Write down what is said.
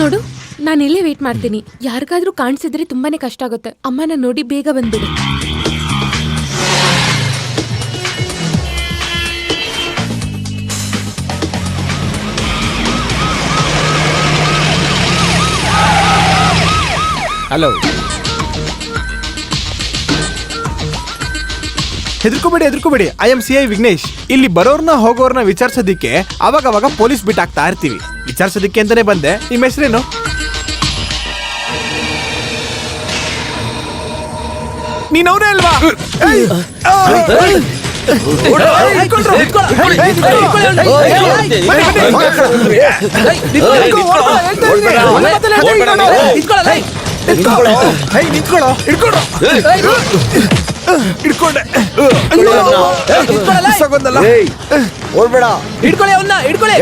ನೋಡು, ನಾನು ಇಲ್ಲೇ ವೇಟ್ ಮಾಡ್ತೀನಿ. ಯಾರಿಗಾದ್ರೂ ಕಾಣಿಸಿದ್ರೆ ತುಂಬಾನೇ ಕಷ್ಟ ಆಗುತ್ತೆ. ಅಮ್ಮನ ನೋಡಿ ಬೇಗ ಬಂದ್ಬಿಡು. ಹಲೋ, ಹೆದರ್ಕೋಬೇಡಿ. I am CI Vignesh. ಇಲ್ಲಿ ಬರೋರ್ನ ಹೋಗೋರ್ನ ವಿಚಾರಿಸೋದಿಕ್ಕೆ ಅವಾಗ ಪೊಲೀಸ್ ಬಿಟ್ ಆಗ್ತಾ ಇರ್ತೀವಿ. ವಿಚಾರಿಸೋದಿಕ್ಕೆ ಅಂತಾನೆ ಬಂದೆ. ನಿಮ್ಮ ಹೆಸರೇನು? ನೀನವ್ರೇ ಅಲ್ವಾ? ಹಿಡ್ಕೊಂಡೆ. ಓಡ್ಬೇಡ, ಹಿಡ್ಕೊಳ್ಳಿ ಅವನ್ನ, ಹಿಡ್ಕೊಳ್ಳಿ.